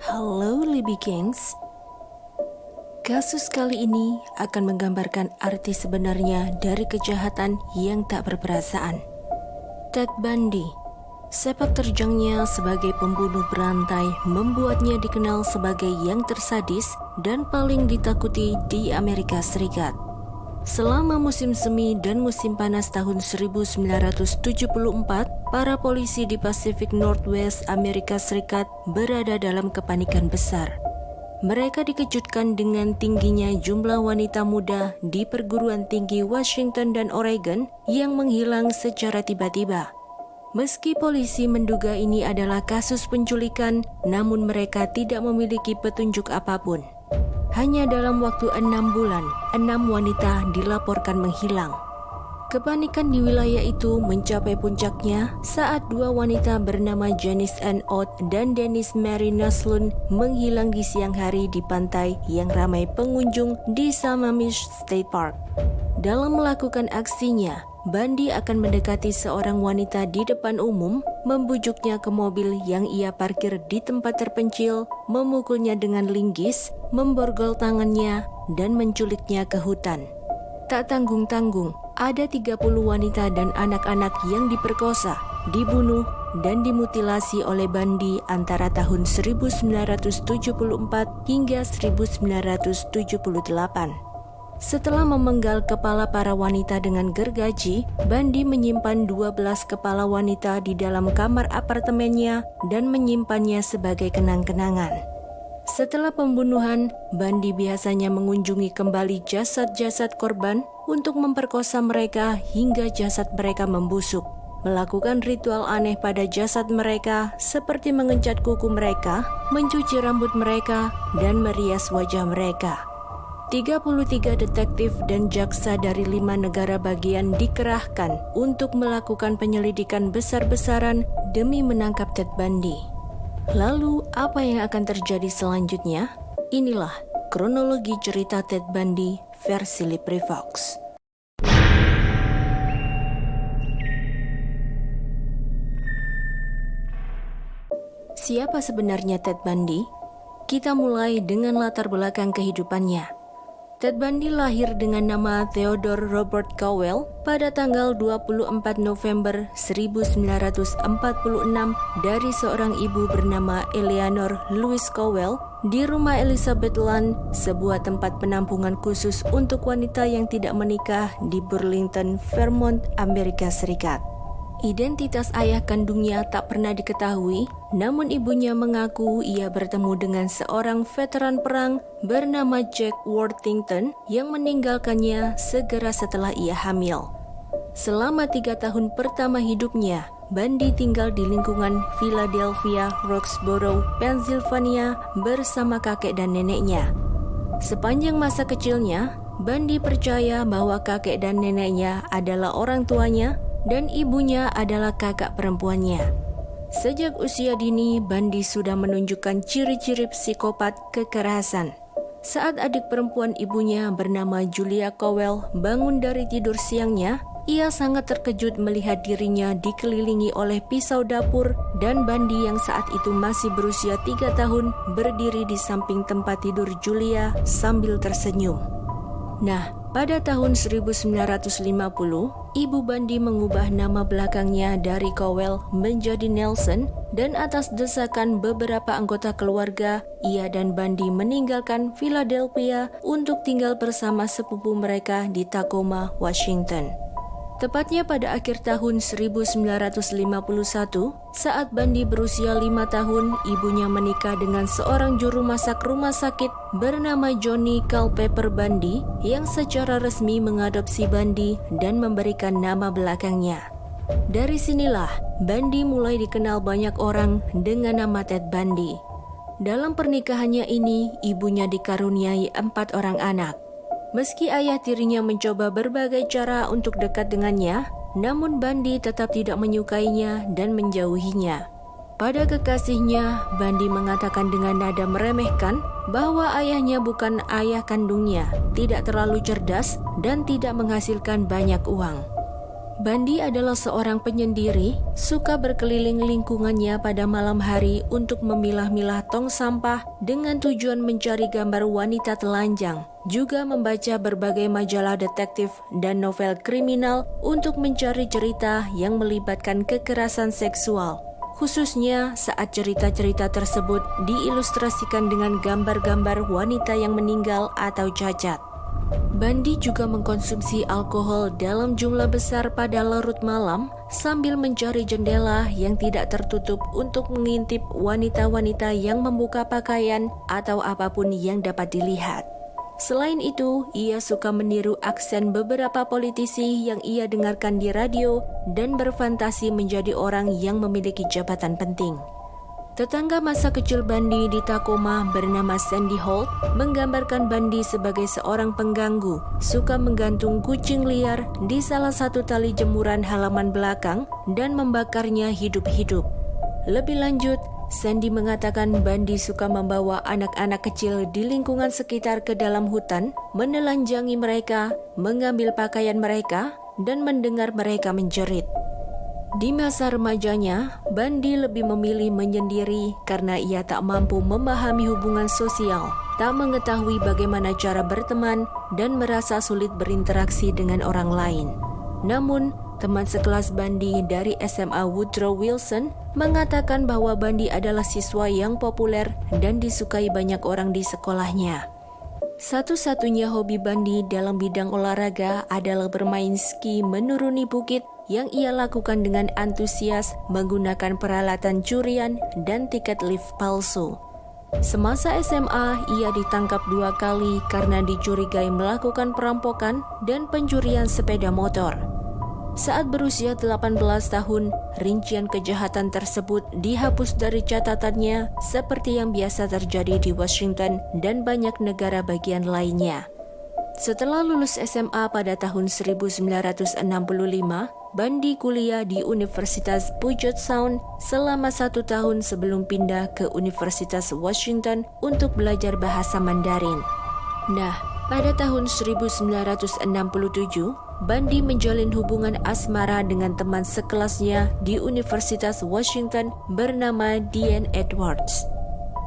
Halo Libby Kings. Kasus kali ini akan menggambarkan arti sebenarnya dari kejahatan yang tak berperasaan. Ted Bundy, sepak terjangnya sebagai pembunuh berantai membuatnya dikenal sebagai yang tersadis dan paling ditakuti di Amerika Serikat. Selama musim semi dan musim panas tahun 1974, para polisi di Pacific Northwest Amerika Serikat berada dalam kepanikan besar. Mereka dikejutkan dengan tingginya jumlah wanita muda di perguruan tinggi Washington dan Oregon yang menghilang secara tiba-tiba. Meski polisi menduga ini adalah kasus penculikan, namun mereka tidak memiliki petunjuk apapun. Hanya dalam waktu 6 bulan, 6 wanita dilaporkan menghilang. Kepanikan di wilayah itu mencapai puncaknya saat 2 wanita bernama Janice Ann Ott dan Denise Mary Naslund menghilang di siang hari di pantai yang ramai pengunjung di Sammamish State Park. Dalam melakukan aksinya, Bundy akan mendekati seorang wanita di depan umum, membujuknya ke mobil yang ia parkir di tempat terpencil, memukulnya dengan linggis, memborgol tangannya, dan menculiknya ke hutan. Tak tanggung-tanggung, ada 30 wanita dan anak-anak yang diperkosa, dibunuh, dan dimutilasi oleh Bundy antara tahun 1974 hingga 1978. Setelah memenggal kepala para wanita dengan gergaji, Bundy menyimpan 12 kepala wanita di dalam kamar apartemennya dan menyimpannya sebagai kenang-kenangan. Setelah pembunuhan, Bundy biasanya mengunjungi kembali jasad-jasad korban untuk memperkosa mereka hingga jasad mereka membusuk, melakukan ritual aneh pada jasad mereka seperti mengecat kuku mereka, mencuci rambut mereka, dan merias wajah mereka. 33 detektif dan jaksa dari 5 negara bagian dikerahkan untuk melakukan penyelidikan besar-besaran demi menangkap Ted Bundy. Lalu, apa yang akan terjadi selanjutnya? Inilah kronologi cerita Ted Bundy versi LibriVox. Siapa sebenarnya Ted Bundy? Kita mulai dengan latar belakang kehidupannya. Ted Bundy lahir dengan nama Theodore Robert Cowell pada tanggal 24 November 1946 dari seorang ibu bernama Eleanor Louise Cowell di rumah Elizabeth Land, sebuah tempat penampungan khusus untuk wanita yang tidak menikah di Burlington, Vermont, Amerika Serikat. Identitas ayah kandungnya tak pernah diketahui, namun ibunya mengaku ia bertemu dengan seorang veteran perang bernama Jack Worthington yang meninggalkannya segera setelah ia hamil. Selama 3 tahun pertama hidupnya, Bundy tinggal di lingkungan Philadelphia, Roxborough, Pennsylvania bersama kakek dan neneknya. Sepanjang masa kecilnya, Bundy percaya bahwa kakek dan neneknya adalah orang tuanya dan ibunya adalah kakak perempuannya. Sejak usia dini, Bundy sudah menunjukkan ciri-ciri psikopat kekerasan. Saat adik perempuan ibunya bernama Julia Cowell bangun dari tidur siangnya, ia sangat terkejut melihat dirinya dikelilingi oleh pisau dapur dan Bundy yang saat itu masih berusia 3 tahun berdiri di samping tempat tidur Julia sambil tersenyum. Nah, pada tahun 1950, Ibu Bundy mengubah nama belakangnya dari Cowell menjadi Nelson dan atas desakan beberapa anggota keluarga, ia dan Bundy meninggalkan Philadelphia untuk tinggal bersama sepupu mereka di Tacoma, Washington. Tepatnya pada akhir tahun 1951, saat Bundy berusia 5 tahun, ibunya menikah dengan seorang juru masak rumah sakit bernama Johnny Culpeper Bundy yang secara resmi mengadopsi Bundy dan memberikan nama belakangnya. Dari sinilah, Bundy mulai dikenal banyak orang dengan nama Ted Bundy. Dalam pernikahannya ini, ibunya dikaruniai 4 orang anak. Meski ayah tirinya mencoba berbagai cara untuk dekat dengannya, namun Bundy tetap tidak menyukainya dan menjauhinya. Pada kekasihnya, Bundy mengatakan dengan nada meremehkan bahwa ayahnya bukan ayah kandungnya, tidak terlalu cerdas, dan tidak menghasilkan banyak uang. Bandi adalah seorang penyendiri, suka berkeliling lingkungannya pada malam hari untuk memilah-milah tong sampah dengan tujuan mencari gambar wanita telanjang, juga membaca berbagai majalah detektif dan novel kriminal untuk mencari cerita yang melibatkan kekerasan seksual. Khususnya saat cerita-cerita tersebut diilustrasikan dengan gambar-gambar wanita yang meninggal atau cacat. Bandi juga mengkonsumsi alkohol dalam jumlah besar pada larut malam sambil mencari jendela yang tidak tertutup untuk mengintip wanita-wanita yang membuka pakaian atau apapun yang dapat dilihat. Selain itu, ia suka meniru aksen beberapa politisi yang ia dengarkan di radio dan berfantasi menjadi orang yang memiliki jabatan penting. Tetangga masa kecil Bandi di Tacoma bernama Sandy Holt menggambarkan Bandi sebagai seorang pengganggu, suka menggantung kucing liar di salah satu tali jemuran halaman belakang dan membakarnya hidup-hidup. Lebih lanjut, Sandy mengatakan Bandi suka membawa anak-anak kecil di lingkungan sekitar ke dalam hutan, menelanjangi mereka, mengambil pakaian mereka, dan mendengar mereka menjerit. Di masa remajanya, Bandi lebih memilih menyendiri karena ia tak mampu memahami hubungan sosial, tak mengetahui bagaimana cara berteman, dan merasa sulit berinteraksi dengan orang lain. Namun, teman sekelas Bandi dari SMA Woodrow Wilson mengatakan bahwa Bandi adalah siswa yang populer dan disukai banyak orang di sekolahnya. Satu-satunya hobi Bandi dalam bidang olahraga adalah bermain ski menuruni bukit yang ia lakukan dengan antusias menggunakan peralatan curian dan tiket lift palsu. Semasa SMA, ia ditangkap 2 kali karena dicurigai melakukan perampokan dan pencurian sepeda motor. Saat berusia 18 tahun, rincian kejahatan tersebut dihapus dari catatannya seperti yang biasa terjadi di Washington dan banyak negara bagian lainnya. Setelah lulus SMA pada tahun 1965, Bandi kuliah di Universitas Puget Sound selama 1 tahun sebelum pindah ke Universitas Washington untuk belajar bahasa Mandarin. Nah, pada tahun 1967, Bandi menjalin hubungan asmara dengan teman sekelasnya di Universitas Washington bernama Diane Edwards.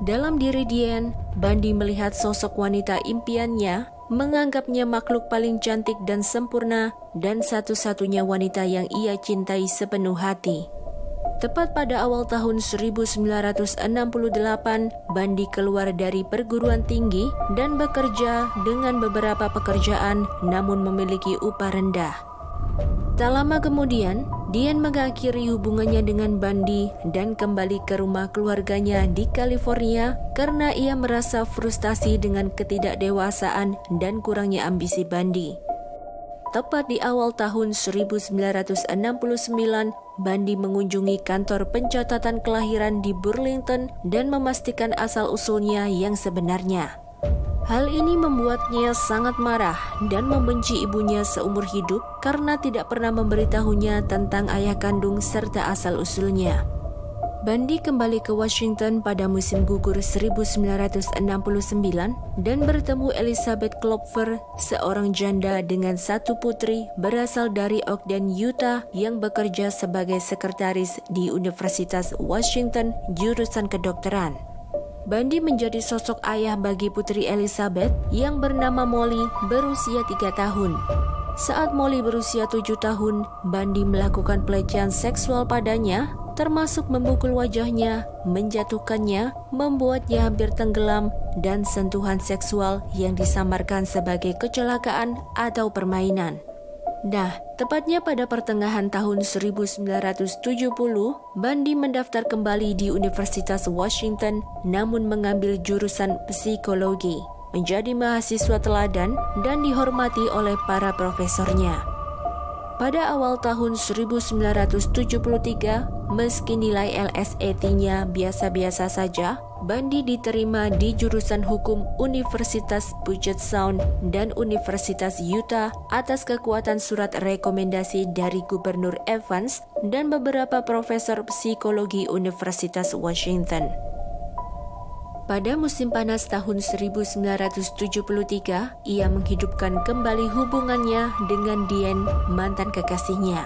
Dalam diri Diane, Bandi melihat sosok wanita impiannya, menganggapnya makhluk paling cantik dan sempurna dan satu-satunya wanita yang ia cintai sepenuh hati. Tepat pada awal tahun 1968, Bandi keluar dari perguruan tinggi dan bekerja dengan beberapa pekerjaan namun memiliki upah rendah. Tak lama kemudian, Diane mengakhiri hubungannya dengan Bandi dan kembali ke rumah keluarganya di California karena ia merasa frustasi dengan ketidakdewasaan dan kurangnya ambisi Bandi. Tepat di awal tahun 1969, Bandi mengunjungi kantor pencatatan kelahiran di Burlington dan memastikan asal-usulnya yang sebenarnya. Hal ini membuatnya sangat marah dan membenci ibunya seumur hidup karena tidak pernah memberitahunya tentang ayah kandung serta asal-usulnya. Bandi kembali ke Washington pada musim gugur 1969 dan bertemu Elizabeth Klopfer, seorang janda dengan 1 putri berasal dari Ogden, Utah yang bekerja sebagai sekretaris di Universitas Washington jurusan kedokteran. Bandi menjadi sosok ayah bagi putri Elizabeth yang bernama Molly berusia 3 tahun. Saat Molly berusia 7 tahun, Bandi melakukan pelecehan seksual padanya, termasuk memukul wajahnya, menjatuhkannya, membuatnya hampir tenggelam, dan sentuhan seksual yang disamarkan sebagai kecelakaan atau permainan. Nah, tepatnya pada pertengahan tahun 1970, Bandi mendaftar kembali di Universitas Washington namun mengambil jurusan psikologi, menjadi mahasiswa teladan dan dihormati oleh para profesornya. Pada awal tahun 1973, meski nilai LSAT-nya biasa-biasa saja, Bandi diterima di jurusan hukum Universitas Puget Sound dan Universitas Utah atas kekuatan surat rekomendasi dari Gubernur Evans dan beberapa profesor psikologi Universitas Washington. Pada musim panas tahun 1973, ia menghidupkan kembali hubungannya dengan Diane, mantan kekasihnya.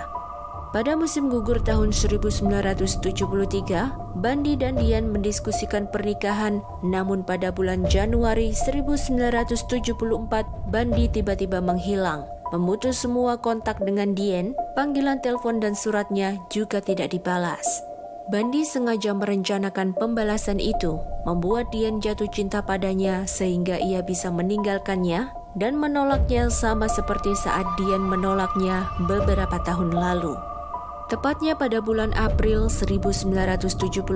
Pada musim gugur tahun 1973, Bundy dan Diane mendiskusikan pernikahan, namun pada bulan Januari 1974, Bundy tiba-tiba menghilang. Memutus semua kontak dengan Diane, panggilan telepon dan suratnya juga tidak dibalas. Bundy sengaja merencanakan pembalasan itu, membuat Diane jatuh cinta padanya sehingga ia bisa meninggalkannya dan menolaknya sama seperti saat Diane menolaknya beberapa tahun lalu. Tepatnya pada bulan April 1974,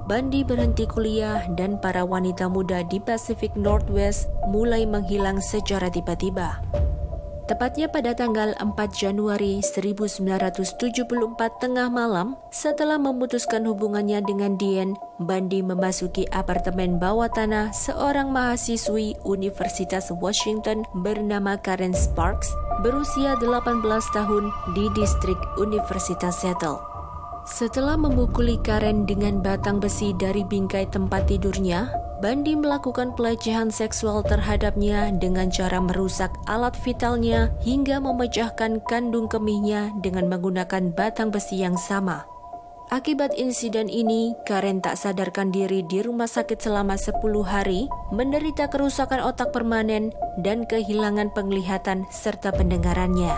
Bundy berhenti kuliah dan para wanita muda di Pacific Northwest mulai menghilang secara tiba-tiba. Tepatnya pada tanggal 4 Januari 1974 tengah malam, setelah memutuskan hubungannya dengan Diane, Bundy memasuki apartemen bawah tanah seorang mahasiswi Universitas Washington bernama Karen Sparks, berusia 18 tahun di distrik Universitas Seattle. Setelah memukuli Karen dengan batang besi dari bingkai tempat tidurnya, Bundy melakukan pelecehan seksual terhadapnya dengan cara merusak alat vitalnya hingga memecahkan kandung kemihnya dengan menggunakan batang besi yang sama. Akibat insiden ini, Karen tak sadarkan diri di rumah sakit selama 10 hari, menderita kerusakan otak permanen dan kehilangan penglihatan serta pendengarannya.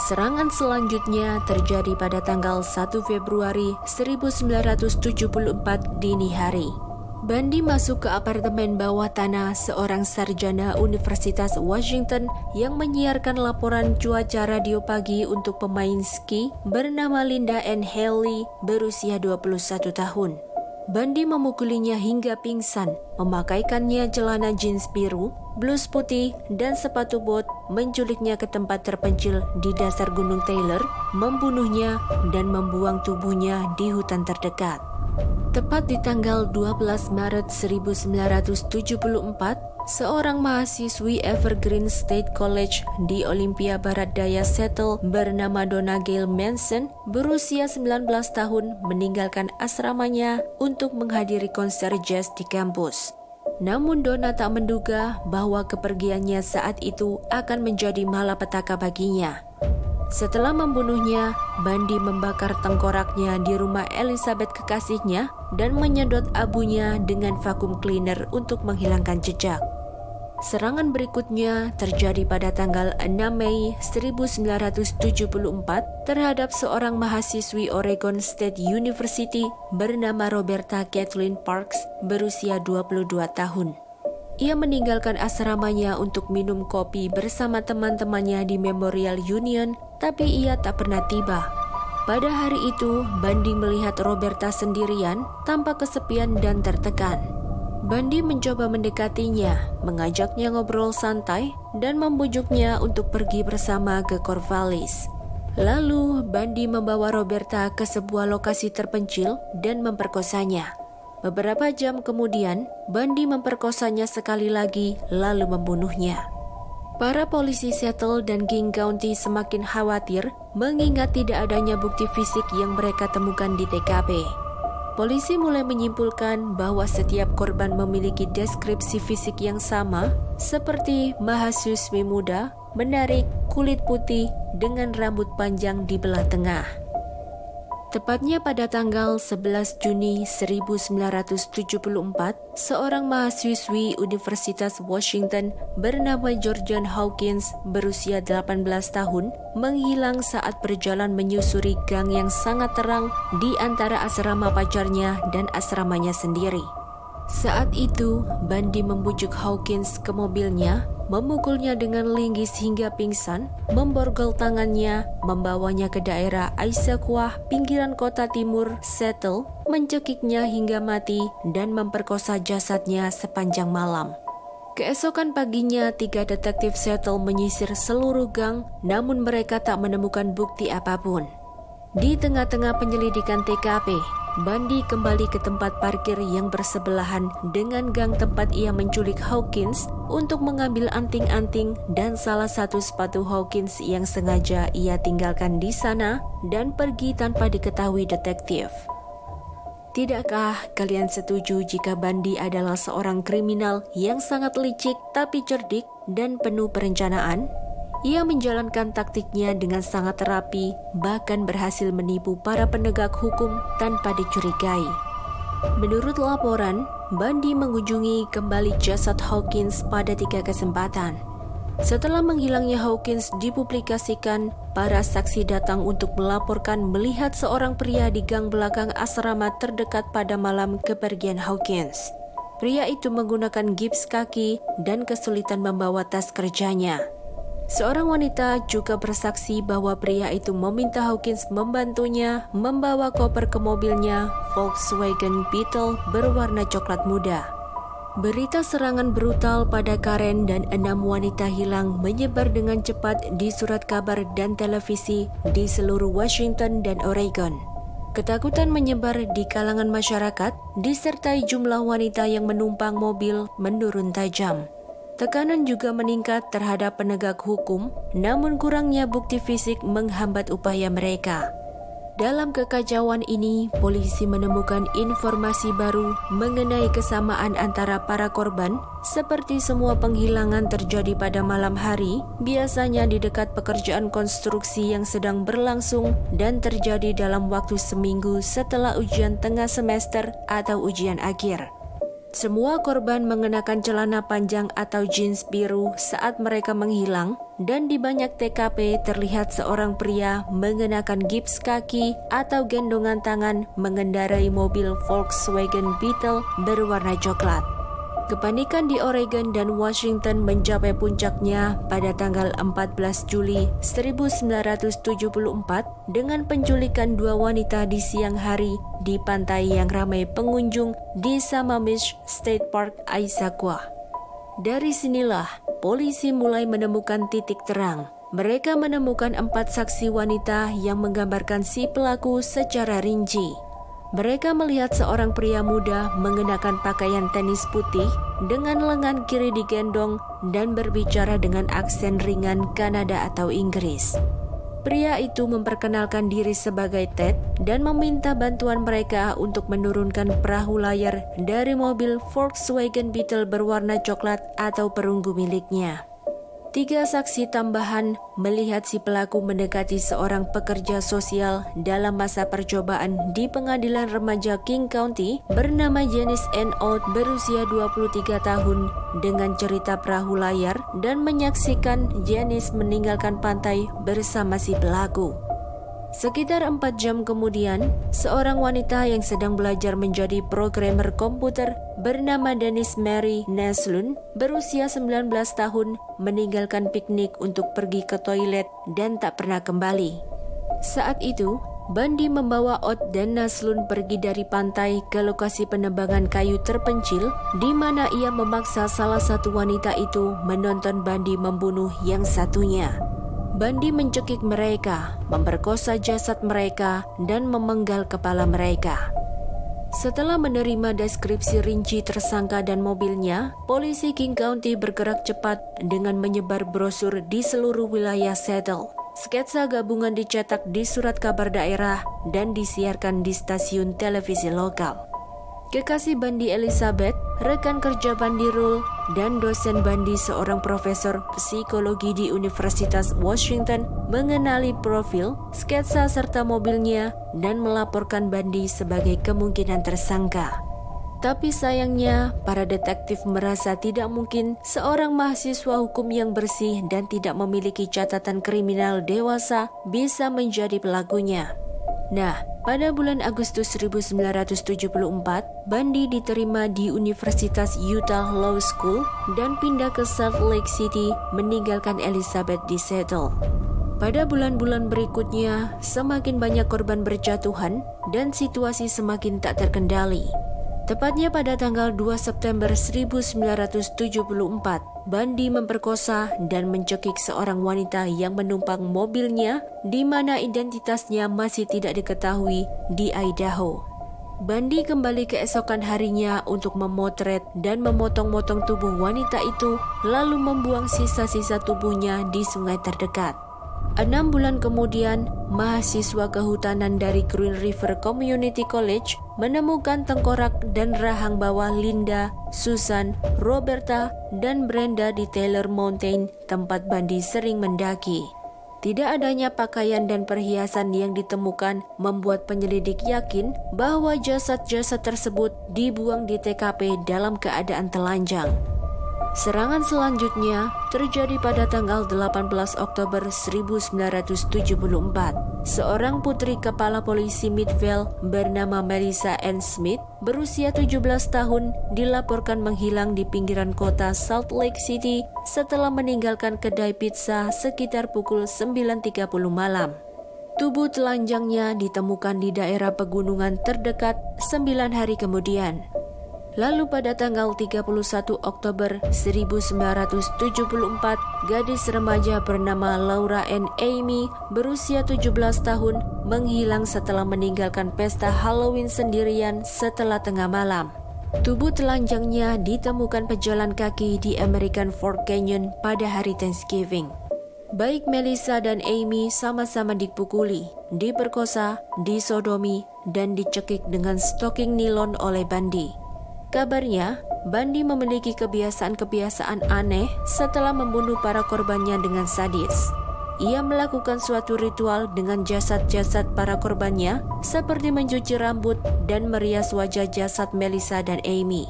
Serangan selanjutnya terjadi pada tanggal 1 Februari 1974 dini hari. Bundy masuk ke apartemen bawah tanah seorang sarjana Universitas Washington yang menyiarkan laporan cuaca radio pagi untuk pemain ski bernama Linda Ann Haley berusia 21 tahun. Bundy memukulinya hingga pingsan, memakaikannya celana jeans biru, blus putih, dan sepatu bot, menculiknya ke tempat terpencil di dasar Gunung Taylor, membunuhnya, dan membuang tubuhnya di hutan terdekat. Tepat di tanggal 12 Maret 1974, seorang mahasiswi Evergreen State College di Olympia Barat Daya Seattle bernama Donna Gail Manson berusia 19 tahun meninggalkan asramanya untuk menghadiri konser jazz di kampus. Namun Donna tak menduga bahwa kepergiannya saat itu akan menjadi malapetaka baginya. Setelah membunuhnya, Bundy membakar tengkoraknya di rumah Elizabeth kekasihnya dan menyedot abunya dengan vacuum cleaner untuk menghilangkan jejak. Serangan berikutnya terjadi pada tanggal 6 Mei 1974 terhadap seorang mahasiswi Oregon State University bernama Roberta Kathleen Parks berusia 22 tahun. Ia meninggalkan asramanya untuk minum kopi bersama teman-temannya di Memorial Union, tapi ia tak pernah tiba. Pada hari itu, Bundy melihat Roberta sendirian, tampak kesepian dan tertekan. Bundy mencoba mendekatinya, mengajaknya ngobrol santai, dan membujuknya untuk pergi bersama ke Corvallis. Lalu, Bundy membawa Roberta ke sebuah lokasi terpencil dan memperkosanya. Beberapa jam kemudian, Bundy memperkosanya sekali lagi, lalu membunuhnya. Para polisi Seattle dan King County semakin khawatir mengingat tidak adanya bukti fisik yang mereka temukan di TKP. Polisi mulai menyimpulkan bahwa setiap korban memiliki deskripsi fisik yang sama, seperti mahasiswi muda, menarik, kulit putih, dengan rambut panjang di belah tengah. Tepatnya pada tanggal 11 Juni 1974, seorang mahasiswi Universitas Washington bernama Georgian Hawkins berusia 18 tahun menghilang saat berjalan menyusuri gang yang sangat terang di antara asrama pacarnya dan asramanya sendiri. Saat itu, Bundy membujuk Hawkins ke mobilnya, memukulnya dengan linggis hingga pingsan, memborgol tangannya, membawanya ke daerah Issaquah, pinggiran kota timur Seattle, mencekiknya hingga mati, dan memperkosa jasadnya sepanjang malam. Keesokan paginya, 3 detektif Seattle menyisir seluruh gang, namun mereka tak menemukan bukti apapun. Di tengah-tengah penyelidikan TKP, Bundy kembali ke tempat parkir yang bersebelahan dengan gang tempat ia menculik Hawkins untuk mengambil anting-anting dan salah satu sepatu Hawkins yang sengaja ia tinggalkan di sana dan pergi tanpa diketahui detektif. Tidakkah kalian setuju jika Bundy adalah seorang kriminal yang sangat licik tapi cerdik dan penuh perencanaan? Ia menjalankan taktiknya dengan sangat terapi, bahkan berhasil menipu para penegak hukum tanpa dicurigai. Menurut laporan, Bundy mengunjungi kembali jasad Hawkins pada 3 kesempatan. Setelah menghilangnya Hawkins dipublikasikan, para saksi datang untuk melaporkan melihat seorang pria di gang belakang asrama terdekat pada malam kepergian Hawkins. Pria itu menggunakan gips kaki dan kesulitan membawa tas kerjanya. Seorang wanita juga bersaksi bahwa pria itu meminta Hawkins membantunya membawa koper ke mobilnya Volkswagen Beetle berwarna coklat muda. Berita serangan brutal pada Karen dan 6 wanita hilang menyebar dengan cepat di surat kabar dan televisi di seluruh Washington dan Oregon. Ketakutan menyebar di kalangan masyarakat, disertai jumlah wanita yang menumpang mobil menurun tajam. Tekanan juga meningkat terhadap penegak hukum, namun kurangnya bukti fisik menghambat upaya mereka. Dalam kekacauan ini, polisi menemukan informasi baru mengenai kesamaan antara para korban, seperti semua penghilangan terjadi pada malam hari, biasanya di dekat pekerjaan konstruksi yang sedang berlangsung dan terjadi dalam waktu seminggu setelah ujian tengah semester atau ujian akhir. Semua korban mengenakan celana panjang atau jeans biru saat mereka menghilang, dan di banyak TKP terlihat seorang pria mengenakan gips kaki atau gendongan tangan mengendarai mobil Volkswagen Beetle berwarna coklat. Kepanikan di Oregon dan Washington mencapai puncaknya pada tanggal 14 Juli 1974 dengan penculikan 2 wanita di siang hari di pantai yang ramai pengunjung di Sammamish State Park, Issaquah. Dari sinilah polisi mulai menemukan titik terang. Mereka menemukan 4 saksi wanita yang menggambarkan si pelaku secara rinci. Mereka melihat seorang pria muda mengenakan pakaian tenis putih dengan lengan kiri digendong dan berbicara dengan aksen ringan Kanada atau Inggris. Pria itu memperkenalkan diri sebagai Ted dan meminta bantuan mereka untuk menurunkan perahu layar dari mobil Volkswagen Beetle berwarna coklat atau perunggu miliknya. 3 saksi tambahan melihat si pelaku mendekati seorang pekerja sosial dalam masa percobaan di pengadilan remaja King County bernama Janice Ann Ott berusia 23 tahun dengan cerita perahu layar dan menyaksikan Janice meninggalkan pantai bersama si pelaku. Sekitar 4 jam kemudian, seorang wanita yang sedang belajar menjadi programmer komputer bernama Denise Mary Naslund berusia 19 tahun meninggalkan piknik untuk pergi ke toilet dan tak pernah kembali. Saat itu, Bundy membawa Ott dan Naslund pergi dari pantai ke lokasi penebangan kayu terpencil di mana ia memaksa salah satu wanita itu menonton Bundy membunuh yang satunya. Bundy mencekik mereka, memperkosa jasad mereka, dan memenggal kepala mereka. Setelah menerima deskripsi rinci tersangka dan mobilnya, polisi King County bergerak cepat dengan menyebar brosur di seluruh wilayah Seattle. Sketsa gabungan dicetak di surat kabar daerah dan disiarkan di stasiun televisi lokal. Kekasih Bundy Elizabeth, rekan kerja Bundy Rule, dan dosen Bundy seorang profesor psikologi di Universitas Washington mengenali profil, sketsa serta mobilnya dan melaporkan Bundy sebagai kemungkinan tersangka. Tapi sayangnya, para detektif merasa tidak mungkin seorang mahasiswa hukum yang bersih dan tidak memiliki catatan kriminal dewasa bisa menjadi pelakunya. Nah, pada bulan Agustus 1974, Bundy diterima di Universitas Utah Law School dan pindah ke Salt Lake City, meninggalkan Elizabeth di Seattle. Pada bulan-bulan berikutnya, semakin banyak korban berjatuhan dan situasi semakin tak terkendali. Tepatnya pada tanggal 2 September 1974, Bundy memperkosa dan mencekik seorang wanita yang menumpang mobilnya di mana identitasnya masih tidak diketahui di Idaho. Bundy kembali keesokan harinya untuk memotret dan memotong-motong tubuh wanita itu lalu membuang sisa-sisa tubuhnya di sungai terdekat. 6 bulan kemudian, mahasiswa kehutanan dari Green River Community College menemukan tengkorak dan rahang bawah Linda, Susan, Roberta, dan Brenda di Taylor Mountain, tempat Bundy sering mendaki. Tidak adanya pakaian dan perhiasan yang ditemukan membuat penyelidik yakin bahwa jasad-jasad tersebut dibuang di TKP dalam keadaan telanjang. Serangan selanjutnya terjadi pada tanggal 18 Oktober 1974. Seorang putri kepala polisi Midvale bernama Melissa Ann Smith berusia 17 tahun dilaporkan menghilang di pinggiran kota Salt Lake City setelah meninggalkan kedai pizza sekitar pukul 9.30 malam. Tubuh telanjangnya ditemukan di daerah pegunungan terdekat 9 hari kemudian. Lalu pada tanggal 31 Oktober 1974, gadis remaja bernama Laura Ann Amy berusia 17 tahun menghilang setelah meninggalkan pesta Halloween sendirian setelah tengah malam. Tubuh telanjangnya ditemukan pejalan kaki di American Fork Canyon pada hari Thanksgiving. Baik Melissa dan Amy sama-sama dipukuli, diperkosa, disodomi, dan dicekik dengan stoking nilon oleh Bundy. Kabarnya, Bundy memiliki kebiasaan-kebiasaan aneh setelah membunuh para korbannya dengan sadis. Ia melakukan suatu ritual dengan jasad-jasad para korbannya, seperti mencuci rambut dan merias wajah jasad Melissa dan Amy.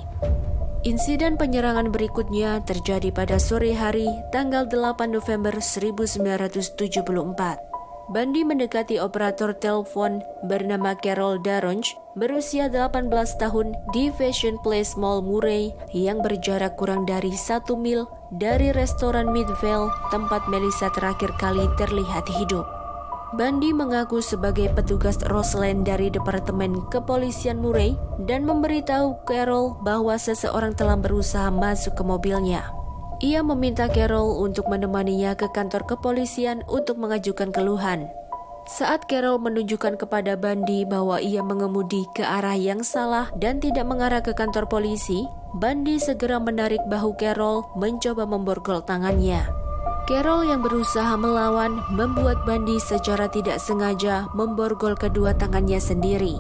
Insiden penyerangan berikutnya terjadi pada sore hari tanggal 8 November 1974. Bundy mendekati operator telepon bernama Carol Daronch berusia 18 tahun di Fashion Place Mall Murray yang berjarak kurang dari 1 mil dari restoran Midvale tempat Melissa terakhir kali terlihat hidup. Bundy mengaku sebagai petugas Roseland dari Departemen Kepolisian Murray dan memberitahu Carol bahwa seseorang telah berusaha masuk ke mobilnya. Ia meminta Carol untuk menemaninya ke kantor kepolisian untuk mengajukan keluhan. Saat Carol menunjukkan kepada Bundy bahwa ia mengemudi ke arah yang salah dan tidak mengarah ke kantor polisi, Bundy segera menarik bahu Carol mencoba memborgol tangannya. Carol yang berusaha melawan membuat Bundy secara tidak sengaja memborgol kedua tangannya sendiri.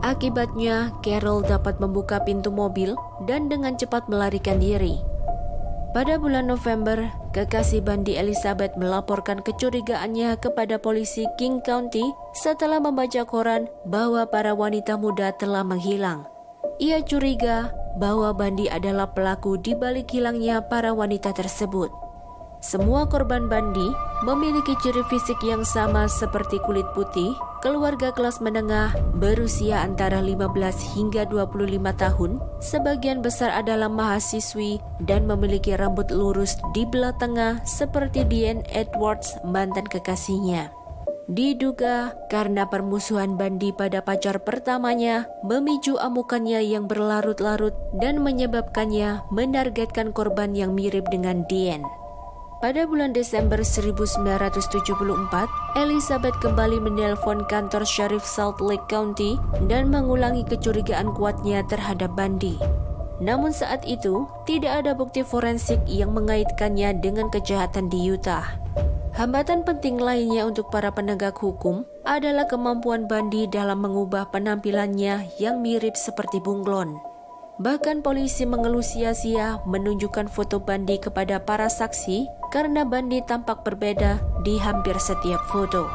Akibatnya, Carol dapat membuka pintu mobil dan dengan cepat melarikan diri. Pada bulan November, kekasih Bundy Elizabeth melaporkan kecurigaannya kepada polisi King County setelah membaca koran bahwa para wanita muda telah menghilang. Ia curiga bahwa Bundy adalah pelaku di balik hilangnya para wanita tersebut. Semua korban Bundy memiliki ciri fisik yang sama seperti kulit putih, keluarga kelas menengah, berusia antara 15 hingga 25 tahun, sebagian besar adalah mahasiswi dan memiliki rambut lurus di belah tengah seperti Diane Edwards, mantan kekasihnya. Diduga karena permusuhan Bundy pada pacar pertamanya memicu amukannya yang berlarut-larut dan menyebabkannya menargetkan korban yang mirip dengan Diane. Pada bulan Desember 1974, Elizabeth kembali menelpon kantor Sheriff Salt Lake County dan mengulangi kecurigaan kuatnya terhadap Bundy. Namun saat itu, tidak ada bukti forensik yang mengaitkannya dengan kejahatan di Utah. Hambatan penting lainnya untuk para penegak hukum adalah kemampuan Bundy dalam mengubah penampilannya yang mirip seperti bunglon. Bahkan polisi mengeluh sia-sia menunjukkan foto Bundy kepada para saksi karena Bundy tampak berbeda di hampir setiap foto.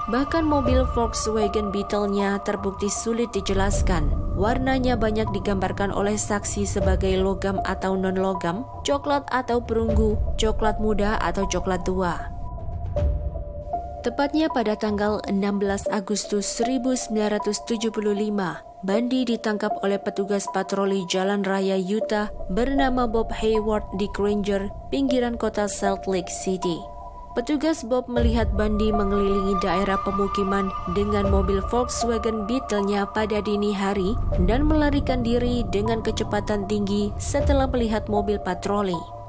Bahkan mobil Volkswagen Beetle-nya terbukti sulit dijelaskan. Warnanya banyak digambarkan oleh saksi sebagai logam atau non-logam, coklat atau perunggu, coklat muda atau coklat tua. Tepatnya pada tanggal 16 Agustus 1975, Bundy ditangkap oleh petugas patroli jalan raya Utah bernama Bob Hayward di Granger, pinggiran kota Salt Lake City. Petugas Bob melihat Bundy mengelilingi daerah pemukiman dengan mobil Volkswagen Beetle-nya pada dini hari dan melarikan diri dengan kecepatan tinggi setelah melihat mobil patroli.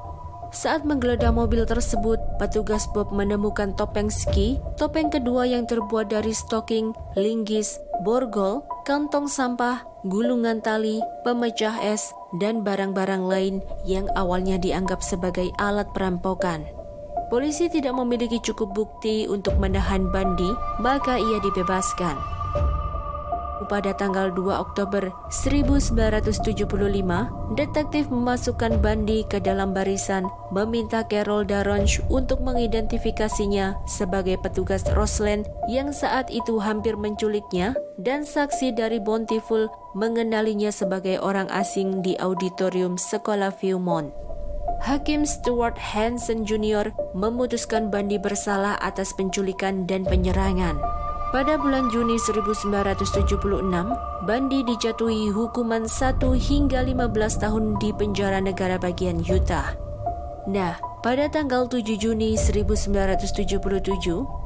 Saat menggeledah mobil tersebut, petugas Bob menemukan topeng ski, topeng kedua yang terbuat dari stocking, linggis, borgol, kantong sampah, gulungan tali, pemecah es, dan barang-barang lain yang awalnya dianggap sebagai alat perampokan. Polisi tidak memiliki cukup bukti untuk menahan Bundy, maka ia dibebaskan. Pada tanggal 2 Oktober 1975, detektif memasukkan Bundy ke dalam barisan, meminta Carol Daronch untuk mengidentifikasinya sebagai petugas Roseland yang saat itu hampir menculiknya, dan saksi dari Bountiful mengenalinya sebagai orang asing di auditorium sekolah Viewmont. Hakim Stuart Hansen Jr. memutuskan Bundy bersalah atas penculikan dan penyerangan. Pada bulan Juni 1976, Bundy dijatuhi hukuman 1 hingga 15 tahun di penjara negara bagian Utah. Nah, pada tanggal 7 Juni 1977,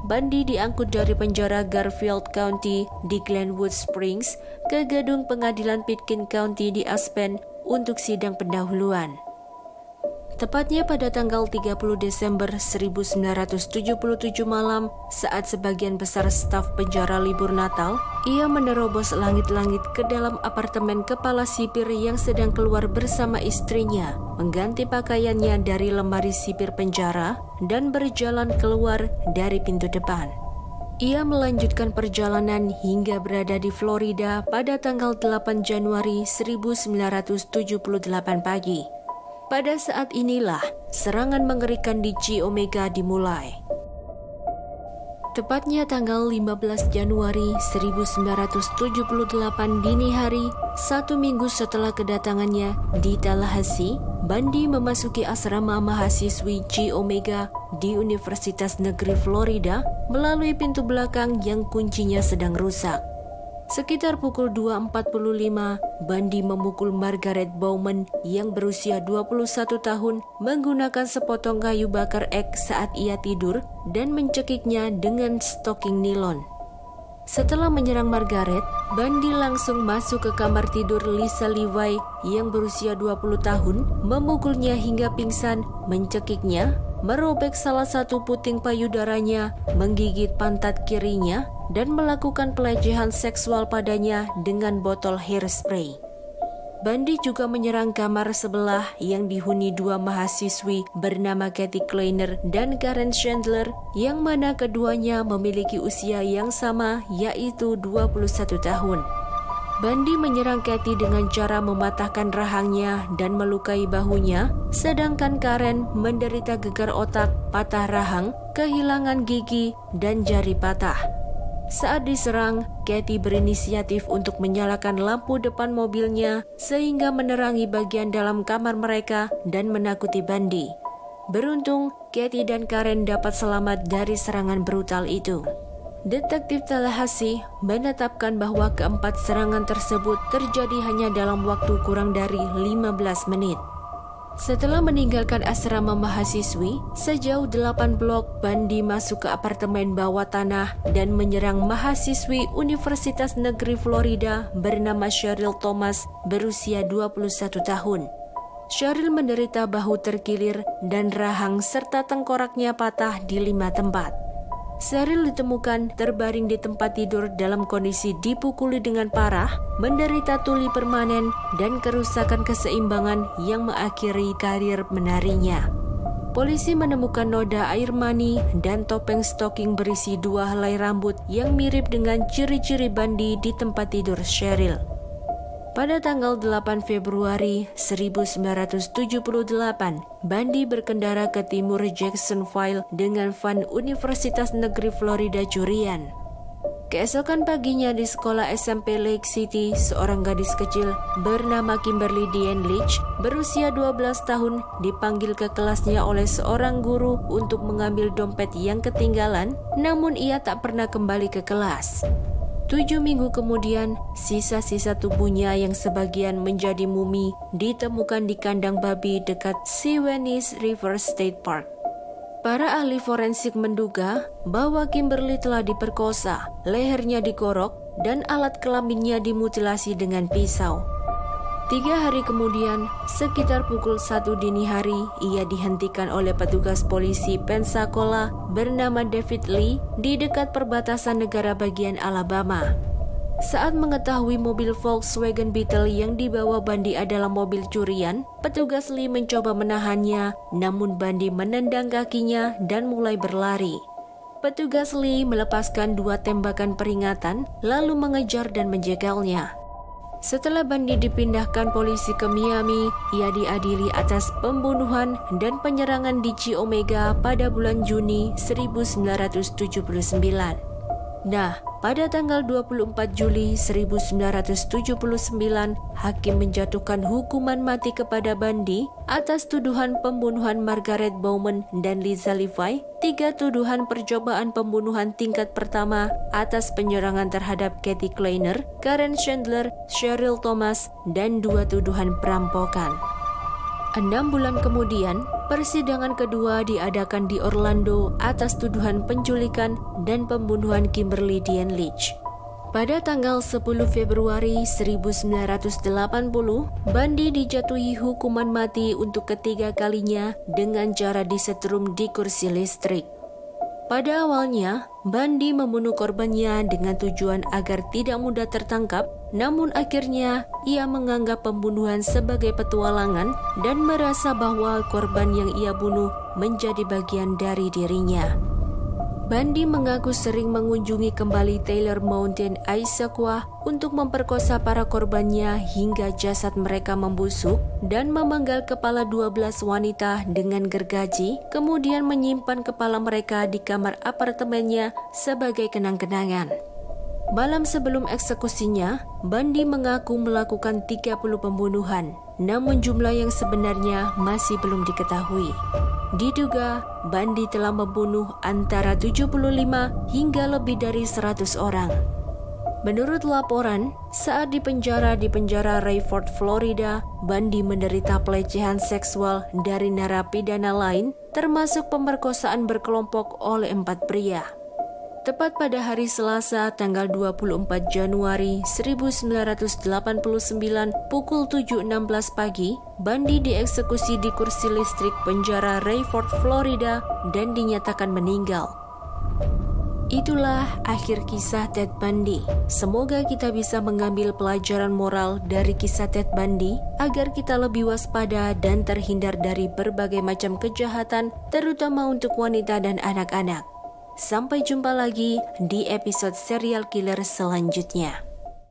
Bundy diangkut dari penjara Garfield County di Glenwood Springs ke gedung pengadilan Pitkin County di Aspen untuk sidang pendahuluan. Tepatnya pada tanggal 30 Desember 1977 malam, saat sebagian besar staf penjara libur Natal, ia menerobos langit-langit ke dalam apartemen kepala sipir yang sedang keluar bersama istrinya, mengganti pakaiannya dari lemari sipir penjara, dan berjalan keluar dari pintu depan. Ia melanjutkan perjalanan hingga berada di Florida pada tanggal 8 Januari 1978 pagi. Pada saat inilah serangan mengerikan di Chi Omega dimulai. Tepatnya tanggal 15 Januari 1978 dini hari, 1 minggu setelah kedatangannya di Tallahassee, Bundy memasuki asrama mahasiswi Chi Omega di Universitas Negeri Florida melalui pintu belakang yang kuncinya sedang rusak. Sekitar pukul 2.45, Bundy memukul Margaret Bowman yang berusia 21 tahun menggunakan sepotong kayu bakar ek saat ia tidur dan mencekiknya dengan stoking nilon. Setelah menyerang Margaret, Bundy langsung masuk ke kamar tidur Lisa Levi yang berusia 20 tahun, memukulnya hingga pingsan, mencekiknya, merobek salah satu puting payudaranya, menggigit pantat kirinya, dan melakukan pelecehan seksual padanya dengan botol hairspray. Bundy juga menyerang kamar sebelah yang dihuni 2 mahasiswi bernama Kathy Kleiner dan Karen Chandler, yang mana keduanya memiliki usia yang sama, yaitu 21 tahun. Bundy menyerang Kathy dengan cara mematahkan rahangnya dan melukai bahunya, sedangkan Karen menderita gegar otak, patah rahang, kehilangan gigi, dan jari patah. Saat diserang, Kathy berinisiatif untuk menyalakan lampu depan mobilnya sehingga menerangi bagian dalam kamar mereka dan menakuti Bundy. Beruntung, Kathy dan Karen dapat selamat dari serangan brutal itu. Detektif Tallahassee menetapkan bahwa keempat serangan tersebut terjadi hanya dalam waktu kurang dari 15 menit. Setelah meninggalkan asrama mahasiswi, sejauh 8 blok, Bundy masuk ke apartemen bawah tanah dan menyerang mahasiswi Universitas Negeri Florida bernama Cheryl Thomas berusia 21 tahun. Cheryl menderita bahu terkilir dan rahang serta tengkoraknya patah di 5 tempat. Cheryl ditemukan terbaring di tempat tidur dalam kondisi dipukuli dengan parah, menderita tuli permanen, dan kerusakan keseimbangan yang mengakhiri karir menarinya. Polisi menemukan noda air mani dan topeng stocking berisi 2 helai rambut yang mirip dengan ciri-ciri Bundy di tempat tidur Cheryl. Pada tanggal 8 Februari 1978, Bundy berkendara ke timur Jacksonville dengan van Universitas Negeri Florida curian. Keesokan paginya di sekolah SMP Lake City, seorang gadis kecil bernama Kimberly Diane Leach berusia 12 tahun dipanggil ke kelasnya oleh seorang guru untuk mengambil dompet yang ketinggalan, namun ia tak pernah kembali ke kelas. 7 minggu kemudian, sisa-sisa tubuhnya yang sebagian menjadi mumi ditemukan di kandang babi dekat Sewanee River State Park. Para ahli forensik menduga bahwa Kimberly telah diperkosa, lehernya dikorok, dan alat kelaminnya dimutilasi dengan pisau. 3 hari kemudian, sekitar pukul 1 dini hari, ia dihentikan oleh petugas polisi Pensacola bernama David Lee di dekat perbatasan negara bagian Alabama. Saat mengetahui mobil Volkswagen Beetle yang dibawa Bundy adalah mobil curian, petugas Lee mencoba menahannya, namun Bundy menendang kakinya dan mulai berlari. petugas Lee melepaskan 2 tembakan peringatan lalu mengejar dan menjegalnya. Setelah Bundy dipindahkan polisi ke Miami, ia diadili atas pembunuhan dan penyerangan di Chi Omega pada bulan Juni 1979. Nah, pada tanggal 24 Juli 1979, hakim menjatuhkan hukuman mati kepada Bundy atas tuduhan pembunuhan Margaret Bowman dan Lisa Levi, 3 tuduhan percobaan pembunuhan tingkat pertama atas penyerangan terhadap Kathy Kleiner, Karen Chandler, Cheryl Thomas, dan 2 tuduhan perampokan. 6 bulan kemudian, persidangan kedua diadakan di Orlando atas tuduhan penculikan dan pembunuhan Kimberly Diane Leach. Pada tanggal 10 Februari 1980, Bundy dijatuhi hukuman mati untuk ketiga kalinya dengan cara disetrum di kursi listrik. Pada awalnya, Bundy membunuh korbannya dengan tujuan agar tidak mudah tertangkap, namun akhirnya ia menganggap pembunuhan sebagai petualangan dan merasa bahwa korban yang ia bunuh menjadi bagian dari dirinya. Bundy mengaku sering mengunjungi kembali Taylor Mountain, Issaquah untuk memperkosa para korbannya hingga jasad mereka membusuk dan memenggal kepala 12 wanita dengan gergaji, kemudian menyimpan kepala mereka di kamar apartemennya sebagai kenang-kenangan. Malam sebelum eksekusinya, Bundy mengaku melakukan 30 pembunuhan, namun jumlah yang sebenarnya masih belum diketahui. Diduga, Bundy telah membunuh antara 75 hingga lebih dari 100 orang. Menurut laporan, saat di penjara Rayford, Florida, Bundy menderita pelecehan seksual dari narapidana lain, termasuk pemerkosaan berkelompok oleh 4 pria. Tepat pada hari Selasa tanggal 24 Januari 1989 pukul 7.16 pagi, Bundy dieksekusi di kursi listrik penjara Rayford, Florida dan dinyatakan meninggal. Itulah akhir kisah Ted Bundy. Semoga kita bisa mengambil pelajaran moral dari kisah Ted Bundy agar kita lebih waspada dan terhindar dari berbagai macam kejahatan, terutama untuk wanita dan anak-anak. Sampai jumpa lagi di episode serial killer selanjutnya.